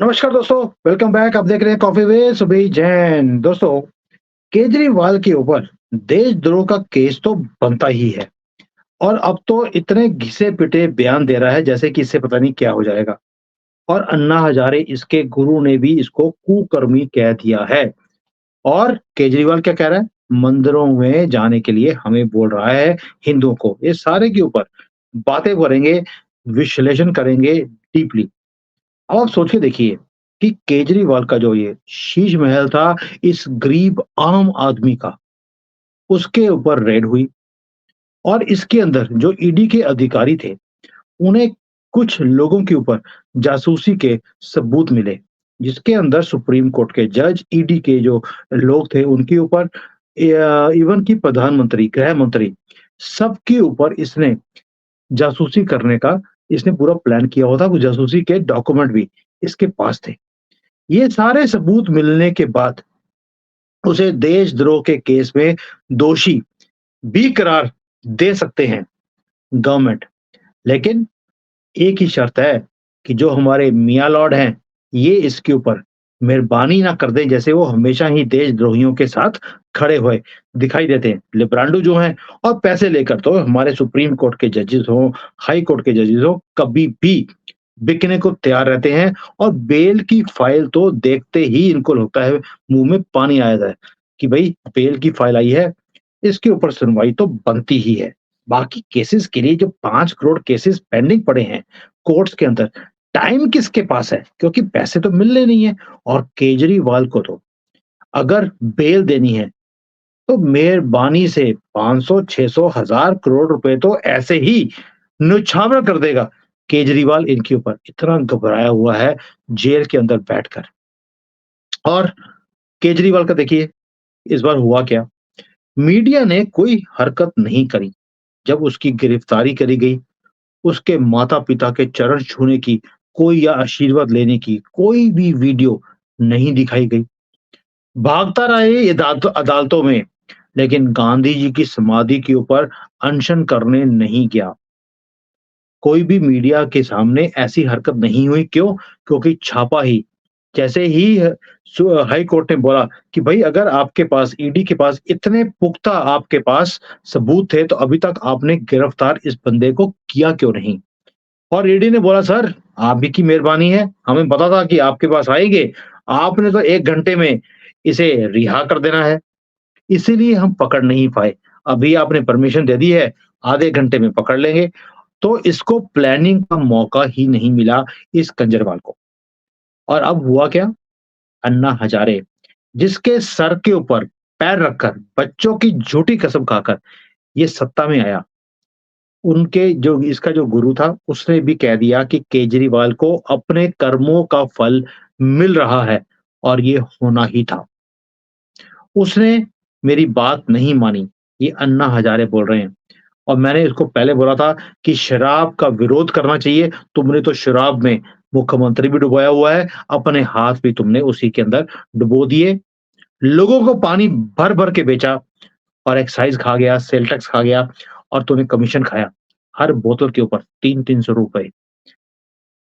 नमस्कार दोस्तों, welcome back. आप देख रहे हैं कॉफी विद सुबीर जैन। दोस्तों, केजरीवाल के ऊपर देशद्रोह का केस तो बनता ही है और अब तो इतने घिसे-पिटे बयान दे रहा है जैसे कि इससे पता नहीं क्या हो जाएगा। और अन्ना हजारे इसके गुरु ने भी इसको कुकर्मी कह दिया है। और केजरीवाल क्या कह रहा है? मंदिरों में जाने के लिए हमें बोल रहा है हिंदुओं को। ये सारे के ऊपर बातें करेंगे, विश्लेषण करेंगे डीपली। अब आप सोच के देखिए कि केजरीवाल का जो ये शीश महल था इस गरीब आम आदमी का, उसके ऊपर रेड हुई और इसके अंदर जो ईडी के अधिकारी थे, उन्हें कुछ लोगों के ऊपर जासूसी के सबूत मिले, जिसके अंदर सुप्रीम कोर्ट के जज, ईडी के जो लोग थे उनके ऊपर इवन की प्रधानमंत्री, गृह मंत्री, सबके ऊपर इसने जासूसी करने का इसने पूरा प्लान किया हुआ था। कुछ जासूसी के डॉक्यूमेंट भी इसके पास थे। ये सारे सबूत मिलने के बाद उसे देशद्रोह के केस में दोषी भी करार दे सकते हैं गवर्नमेंट। लेकिन एक ही शर्त है कि जो हमारे मियाँ लॉर्ड हैं, ये इसके ऊपर मेहरबानी ना कर दें, जैसे वो हमेशा ही देशद्रोहियों के साथ खड़े हुए दिखाई देते हैं। लिब्रांडो जो हैं और पैसे लेकर तो हमारे सुप्रीम कोर्ट के जजेस हों, हाई कोर्ट के जजेस हों, कभी भी बिकने को तैयार रहते हैं और बेल की फाइल तो देखते ही इनको लगता है मुँह में पानी आ जाता है कि भई बेल की फाइल आई है, इसके ऊपर सुनवाई तो बनती ही है। बाकी केसेस के लिए जो 5 करोड़ केसेस पेंडिंग पड़े हैं कोर्ट्स के अंदर, टाइम किसके पास है? क्योंकि पैसे तो मिलने नहीं है और केजरीवाल को तो अगर बेल देनी है, तो मेहरबानी से 500, 600, 1000 करोड़ रुपए तो ऐसे ही न्यौछावर कर देगा केजरीवाल इनके ऊपर। इतना घबराया हुआ है जेल के अंदर बैठकर। और केजरीवाल का देखिए इस बार हुआ क्या? मीडिया ने कोई हरकत नहीं करी। जब उसकी गिरफ्तारी करी गई, उसके माता-पिता के चरण छूने की कोई या आशीर्वाद लेने की कोई भी वीडियो नहीं दिखाई गई। भागता रहा ये अदालतों में, लेकिन गांधी जी की समाधि के ऊपर अनशन करने नहीं गया। कोई भी मीडिया के सामने ऐसी हरकत नहीं हुई, क्यों? क्योंकि छापा ही जैसे ही हाई कोर्ट ने बोला कि भाई अगर आपके पास ईडी के पास इतने पुख्ता आपके पास सबूत थे तो अभी तक आपने गिरफ्तार इस बंदे को किया क्यों नहीं? और ईडी ने बोला सर आप ही की मेहरबानी है, हमें पता था कि आपके पास आएंगे, आपने तो 1 घंटे में इसे रिहा कर देना है, इसीलिए हम पकड़ नहीं पाए। अभी आपने परमिशन दे दी है, आधे घंटे में पकड़ लेंगे। तो इसको प्लानिंग का मौका ही नहीं मिला इस कंजरवाल को। और अब हुआ क्या? अन्ना हजारे, जिसके सर के ऊपर पैर रखकर बच्चों की झूठी कसम खाकर ये सत्ता में आया, उनके जो इसका जो गुरु था उसने भी कह दिया कि केजरीवाल को अपने कर्मों का फल मिल रहा है और ये होना ही था। उसने मेरी बात नहीं मानी, ये अन्ना हजारे बोल रहे हैं। और मैंने इसको पहले बोला था कि शराब का विरोध करना चाहिए, तुमने तो शराब में मुख्यमंत्री भी डुबोया हुआ है, अपने हाथ भी तुमने उसी के अंदर डुबो दिए। लोगों को पानी भर-भर के बेचा और एक्साइज़ खा गया, सेल टैक्स खा गया और तूने कमीशन खाया, हर बोतल के ऊपर 3-300 रुपए।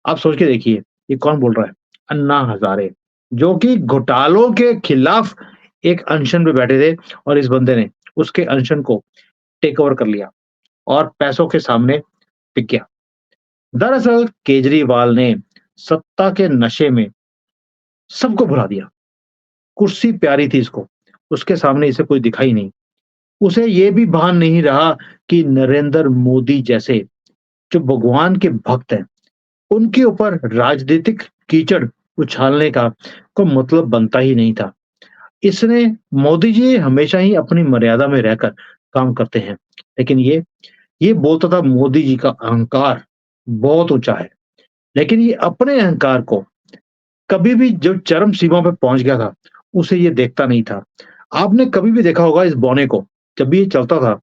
आप सोच के देखिए, ये कौन बोल रहा है? अन्ना हज़ारे, जो कि घोटालों के खिलाफ एक अनशन पे बैठे थे और इस बंदे ने उसके अनशन को टेक ओवर कर लिया और पैसों के सामने टिक गया। दरअसल केजरीवाल ने सत्ता के नशे में सबको भुला दिया। कुर्सी प्यारी थी इसको, उसके सामने इसे कोई दिखा ही नहीं। उसे ये भी भान नहीं रहा कि नरेंद्र मोदी जैसे जो भगवान के भक्त हैं, उनके ऊपर राजनीतिक कीचड़ उछालने का कोई मतलब बनता ही नहीं था। इसने मोदी जी हमेशा ही अपनी मर्यादा में रहकर काम करते हैं, लेकिन ये बोलता था मोदी जी का अहंकार बहुत ऊँचा है, लेकिन ये अपने अहंकार को कभी भी जो चरम सीमा पे पहुँच गया था, उसे ये देखता नहीं था। आपने कभी भी देखा होगा इस बौने को, जब भी ये चलता था,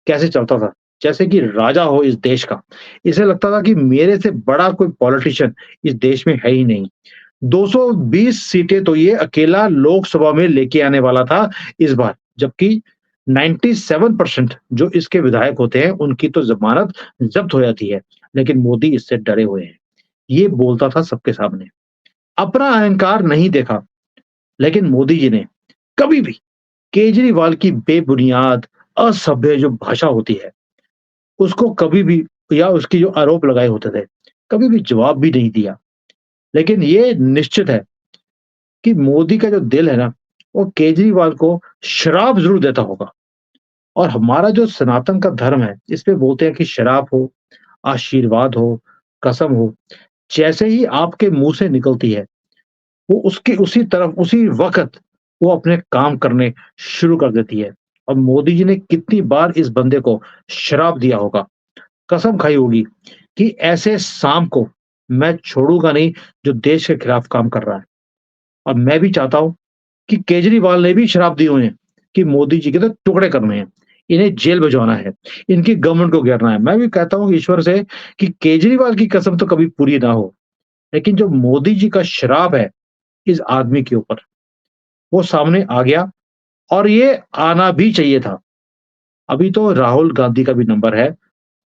कैसे चलता था? जैसे कि राजा हो इस देश का। इसे लगता था कि मेरे से बड़ा कोई पॉलिटिशियन इस देश में है ही नहीं। 220 सीटें तो ये अकेला लोकसभा में लेके आने वाला था इस बार, जबकि 97% जो इसके विधायक होते हैं, उनकी तो ज़मानत ज़ब्त हो जाती है, लेकिन मोदी इससे डरे हुए हैं। ये बोलता था सबके सामने। अपना अहंकार नहीं देखा, लेकिन मोदी जी ने कभी भी केजरीवाल की बेबुनियाद, असभ्य जो भाषा होती है, उसको कभी भी या उसके जो आरोप लगाए होते थे, कभी भी जवाब भी नहीं दिया। लेकिन ये निश्चित है कि मोदी का जो दिल है ना, वो केजरीवाल को श्राप ज़रूर देता होगा। और हमारा जो सनातन का धर्म है, इसमें बोलते हैं कि श्राप हो, आशीर्वाद हो, कसम हो, जैसे ही आपके मुँह से निकलती है, वो उसके उसी तरफ उसी वक़्त वो अपने काम करने शुरू कर देती है। और मोदी जी ने कितनी बार इस बंदे को श्राप दिया होगा, कसम खाई होगी कि ऐसे सांप को मैं छोड़ूँगा नहीं जो देश के खिलाफ काम कर रहा है। और मैं भी चाहता हूँ कि केजरीवाल ने भी श्राप दिए हुए हैं कि मोदी जी के तो टुकड़े करने हैं, इन्हें जेल भिजवाना है, इनकी गवर्नमेंट को घेरना है। मैं भी कहता हूँ ईश्वर से कि केजरीवाल की कसम तो कभी पूरी ना हो, लेकिन जो मोदी जी का श्राप है इस आदमी के ऊपर, वो सामने आ गया और ये आना भी चाहिए था। अभी तो राहुल गांधी का भी नंबर है।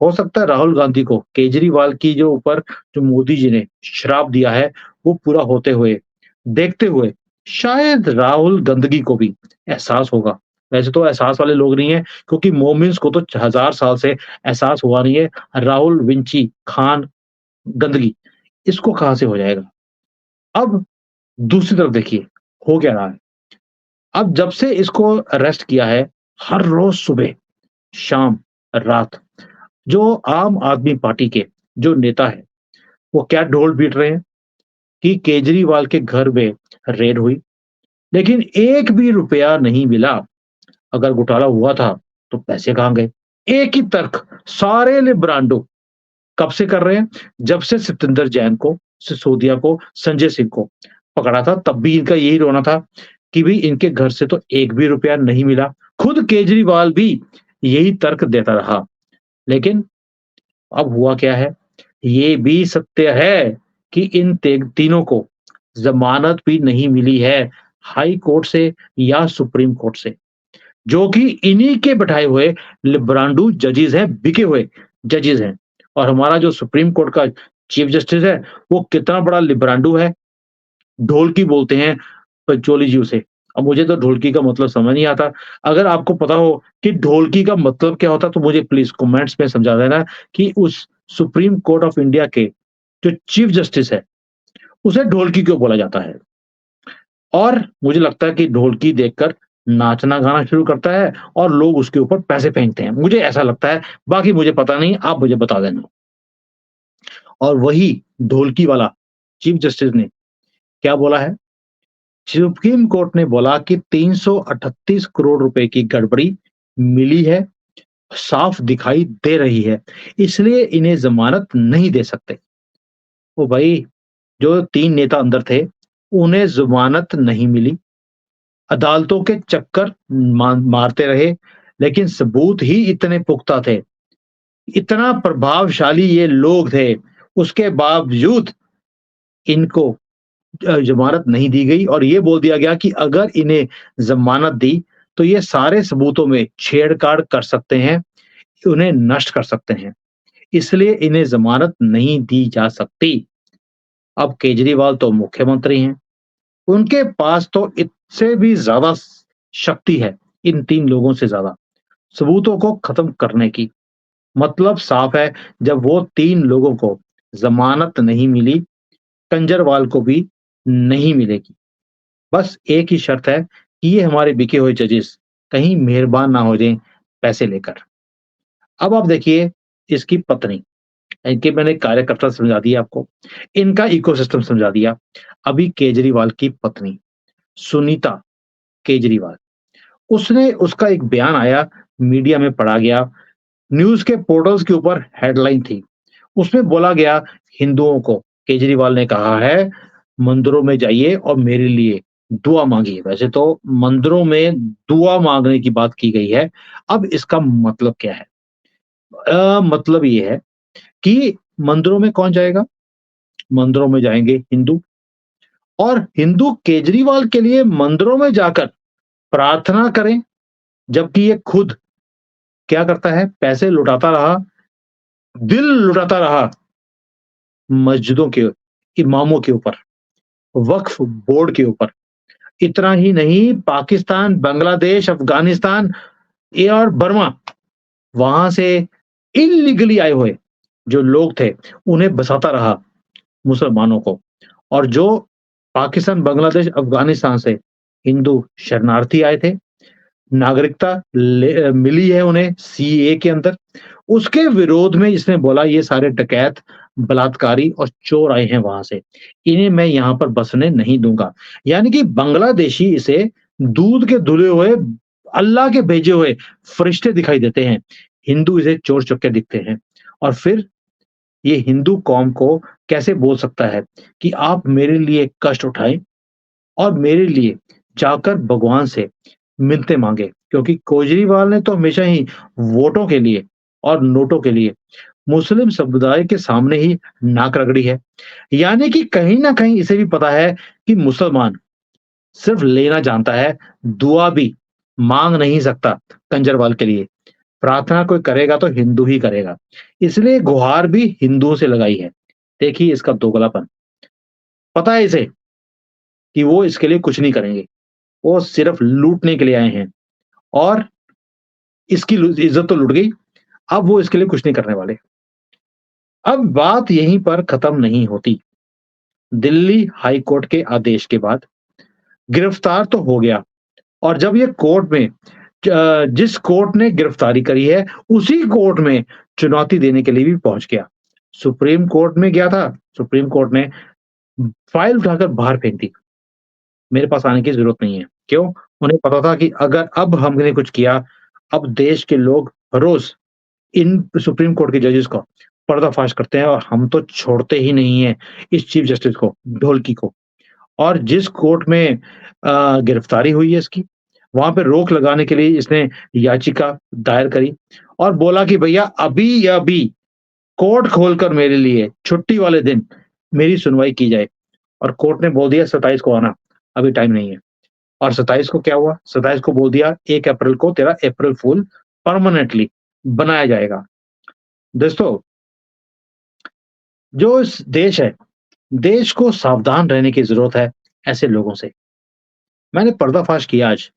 हो सकता है राहुल गांधी को केजरीवाल की जो ऊपर जो मोदी जी ने श्राप दिया है, वो पूरा होते हुए, देखते हुए शायद राहुल गंदगी को भी एहसास होगा। वैसे तो एहसास वाले लोग नहीं हैं, क्योंकि मोमिन्स को तो 1000 साल से एहसास हुआ नहीं है। राहुल विंची खान गंदगी, इसको कहाँ से हो जाएगा? अब दूसरी तरफ देखिए, हो क्या रहा है? अब जब से इसको अरेस्ट किया है, हर रोज़ सुबह, शाम, रात जो आम आदमी पार्टी के जो नेता हैं, वो क्या ढोल पीट रहे हैं कि केजरीवाल के घर में रेड हुई, लेकिन एक भी रुपया नहीं मिला। अगर घोटाला हुआ था, तो पैसे कहाँ गए? एक ही तर्क सारे लिब्रांडो कब से कर रहे हैं? जब से सत्येंद्र जैन को, सिसोदिया को, संजय सिंह को पकड़ा था, तब भी इनका यही रोना था कि भई इनके घर से तो एक भी रुपया नहीं मिला। खुद केजरीवाल भी यही तर्क देता रहा। लेकिन अब हुआ क्या है? ये भी सत्य है कि इन तीनों को ज़मानत भी नहीं मिली है हाई कोर्ट से या सुप्रीम कोर्ट से, जो कि इन्हीं के बैठाए हुए लिब्रांडू जजेस हैं, बिके हुए जजेस हैं। और हमारा जो सुप्रीम कोर्ट का चीफ जस्टिस है, वो कितना बड़ा लिब्रांडू है, ढोलकी बोलते हैं पंचोली जी उसे। अब मुझे तो ढोलकी का मतलब समझ नहीं आता। अगर आपको पता हो कि ढोलकी का मतलब क्या होता है, तो मुझे प्लीज़ कमेंट्स में समझा देना कि उस सुप्रीम कोर्ट ऑफ इंडिया के जो चीफ जस्टिस है, उसे ढोलकी क्यों बोला जाता है? और मुझे लगता है कि ढोलकी देखकर नाचना-गाना शुरू करता है और लोग उसके ऊपर पैसे फेंकते हैं। मुझे ऐसा लगता है, बाकी मुझे पता नहीं, आप मुझे बता देना। और वही ढोलकी वाला चीफ जस्टिस ने क्या बोला है? सुप्रीम कोर्ट ने बोला कि 338 करोड़ रुपए की गड़बड़ी मिली है, साफ दिखाई दे रही है, इसलिए इन्हें ज़मानत नहीं दे सकते। ओ भाई, जो 3 नेता अंदर थे, उन्हें ज़मानत नहीं मिली। अदालतों के चक्कर मारते रहे, लेकिन सबूत ही इतने पुख्ता थे, इतना प्रभावशाली ये लोग थे, उसके बावजूद इनको ज़मानत नहीं दी गई और ये बोल दिया गया कि अगर इन्हें ज़मानत दी, तो ये सारे सबूतों में छेड़-छाड़ कर सकते हैं, उन्हें नष्ट कर सकते हैं, इसलिए इन्हें ज़मानत नहीं दी जा सकती। अब केजरीवाल तो मुख्यमंत्री हैं, उनके पास तो इससे भी ज़्यादा शक्ति है, इन 3 लोगों से ज़्यादा, सबूतों को खत्म करने की। मतलब साफ है, जब वो 3 लोगों को ज़मानत नहीं मिली, केजरीवाल को भी नहीं मिलेगी। बस एक ही शर्त है कि ये हमारे बिके हुए जजेस कहीं मेहरबान ना हो जाएँ पैसे लेकर। अब आप देखिए इसकी पत्नी, इनके मैंने कार्यकर्ता समझा दिए आपको, इनका इकोसिस्टम समझा दिया। अभी केजरीवाल की पत्नी, सुनीता केजरीवाल, उसने उसका एक बयान आया, मीडिया में पढ़ा गया, न्यूज़ के पोर्टल्स के ऊपर हेडलाइन थी। उसमें बोला गया हिंदुओं को, केजरीवाल ने कहा है मंदिरों में जाइए और मेरे लिए दुआ माँगिए। वैसे तो मंदिरों में दुआ माँगने की बात की गई है। अब इसका मतलब क्या है? मतलब ये है कि मंदिरों में कौन जाएगा? मंदिरों में जाएँगे हिंदू और हिंदू केजरीवाल के लिए मंदिरों में जाकर प्रार्थना करें, जबकि ये खुद क्या करता है? पैसे लुटाता रहा, दिल लुटाता रहा मस्जिदों के इमामों के ऊपर। वक्फ बोर्ड के ऊपर। इतना ही नहीं, पाकिस्तान, बांग्लादेश, अफ़गानिस्तान ये और बर्मा, वहाँ से इल्लीगली आए हुए जो लोग थे, उन्हें बसाता रहा मुसलमानों को। और जो पाकिस्तान, बांग्लादेश, अफ़गानिस्तान से हिंदू शरणार्थी आए थे, नागरिकता मिली है उन्हें सीएए के अंदर, उसके विरोध में इसने बोला ये सारे डकैत, बलात्कारी और चोर आए हैं वहाँ से, इन्हें मैं यहाँ पर बसने नहीं दूँगा। यानी कि बांग्लादेशी इसे दूध के धुले हुए, अल्लाह के भेजे हुए फरिश्ते दिखाई देते हैं। हिंदू इसे चोर-चक्के दिखते हैं। और फिर ये हिंदू कौम को कैसे बोल सकता है कि आप मेरे लिए कष्ट उठाएँ और मेरे लिए जाकर भगवान से मिन्नतें माँगे, क्योंकि केजरीवाल ने तो हमेशा ही वोटों के लिए और नोटों के लिए मुस्लिम समुदाय के सामने ही नाक रगड़ी है। यानी कि कहीं न कहीं इसे भी पता है कि मुसलमान सिर्फ़ लेना जानता है, दुआ भी माँग नहीं सकता कंजरवाल के लिए। प्रार्थना कोई करेगा तो हिंदू ही करेगा। इसलिए गुहार भी हिंदुओं से लगाई है। देखिए इसका दोगलापन। पता है इसे कि वो इसके लिए कुछ नहीं करेंगे। वो सिर्फ़ लूटने के लिए आए हैं और इसकी इज़्ज़त तो लुट गई, अब वो इसके लिए कुछ नहीं करने वाले। अब बात यहीं पर खत्म नहीं होती। दिल्ली हाई कोर्ट के आदेश के बाद गिरफ्तार तो हो गया और जब ये कोर्ट में जिस कोर्ट ने गिरफ्तारी करी है, उसी कोर्ट में चुनौती देने के लिए भी पहुँच गया। सुप्रीम कोर्ट में गया था, सुप्रीम कोर्ट ने फाइल उठाकर बाहर फेंक दी। मेरे पास आने की ज़रूरत नहीं है। क्यों? उन्हें पता था कि अगर अब हमने कुछ किया, अब देश के लोग रोज़ इन सुप्रीम कोर्ट के जजेस का पर्दाफ़ाश करते हैं और हम तो छोड़ते ही नहीं हैं इस चीफ जस्टिस को, ढोलकी को। और जिस कोर्ट में गिरफ्तारी हुई है इसकी, वहाँ पे रोक लगाने के लिए इसने याचिका दायर करी और बोला कि भैया अभी-अभी कोर्ट खोलकर मेरे लिए छुट्टी वाले दिन मेरी सुनवाई की जाए। और कोर्ट ने बोल दिया 27 को आना, अभी टाइम नहीं है। और 27 को क्या हुआ? 27 को बोल दिया 1 अप्रैल को तेरा अप्रैल फूल परमानेंटली बनाया जाएगा। दोस्तों, जो इस देश है, देश को सावधान रहने की ज़रूरत है ऐसे लोगों से। मैंने पर्दाफ़ाश किया आज,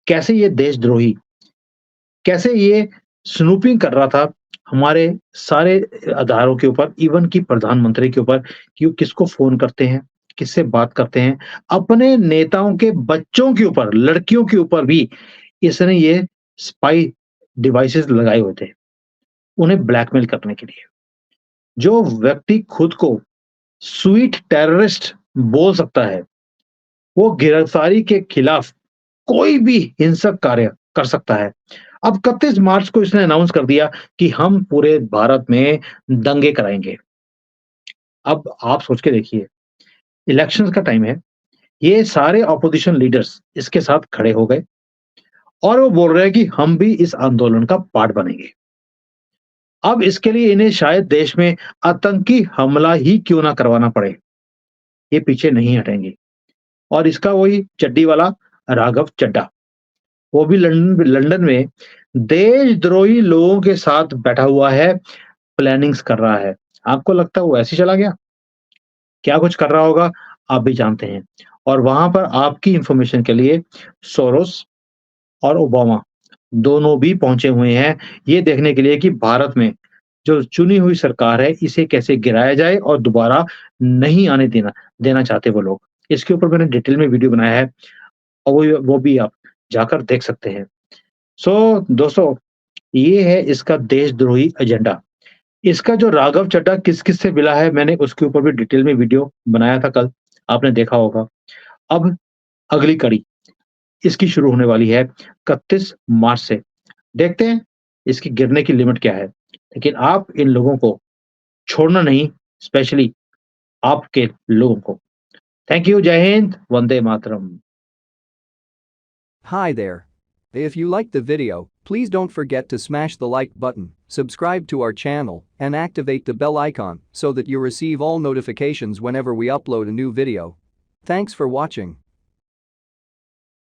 कैसे ये देशद्रोही, कैसे ये स्नूपिंग कर रहा था हमारे सारे आधारों के ऊपर, इवन कि प्रधानमंत्री के ऊपर कि वो किसको फ़ोन करते हैं, किससे बात करते हैं। अपने नेताओं के बच्चों के ऊपर, लड़कियों के ऊपर भी इसने ये स्पाई डिवाइसेज़ लगाए हुए थे, उन्हें ब्लैकमेल करने के लिए। जो व्यक्ति खुद को स्वीट टेररिस्ट बोल सकता है, वो गिरफ्तारी के खिलाफ कोई भी हिंसक कार्य कर सकता है। अब 31 मार्च को इसने अनाउंस कर दिया कि हम पूरे भारत में दंगे कराएँगे। अब आप सोच के देखिए, इलेक्शंस का टाइम है, ये सारे ऑपोज़िशन लीडर्स इसके साथ खड़े हो गए और वो बोल रहे हैं कि हम भी इस आंदोलन का पार्ट बनेंगे। अब इसके लिए इन्हें शायद देश में आतंकी हमला ही क्यों ना करवाना पड़े, ये पीछे नहीं हटेंगे। और इसका वही चड्डी वाला राघव चड्ढा, वो भी लंदन लंदन में देशद्रोही लोगों के साथ बैठा हुआ है, प्लानिंग्स कर रहा है। आपको लगता है वो ऐसे ही चला गया? क्या कुछ कर रहा होगा, आप भी जानते हैं। और वहाँ पर आपकी इन्फॉर्मेशन के लिए सोरोस और ओबामा दोनों भी पहुँचे हुए हैं, ये देखने के लिए कि भारत में जो चुनी हुई सरकार है, इसे कैसे गिराया जाए और दोबारा नहीं आने देना देना चाहते वो लोग। इसके ऊपर मैंने डिटेल में वीडियो बनाया है और वो भी आप जाकर देख सकते हैं। सो दोस्तों, ये है इसका देशद्रोही एजेंडा। इसका जो राघव चड्ढा किस-किस से मिला है, मैंने उसके ऊपर भी डिटेल में वीडियो बनाया था कल, आपने देखा होगा। अब अगली कड़ी इसकी शुरू होने वाली है 31 मार्च से। देखते हैं इसकी गिरने की लिमिट क्या है। लेकिन आप इन लोगों को छोड़ना नहीं, स्पेशली आपके लोगों को। थैंक यू, जय Hind, Vande Mataram. Hi there. If you liked the video, please don't forget to smash the like button, subscribe to our channel, and activate the bell icon so that you receive all notifications whenever we upload a new video. Thanks for watching.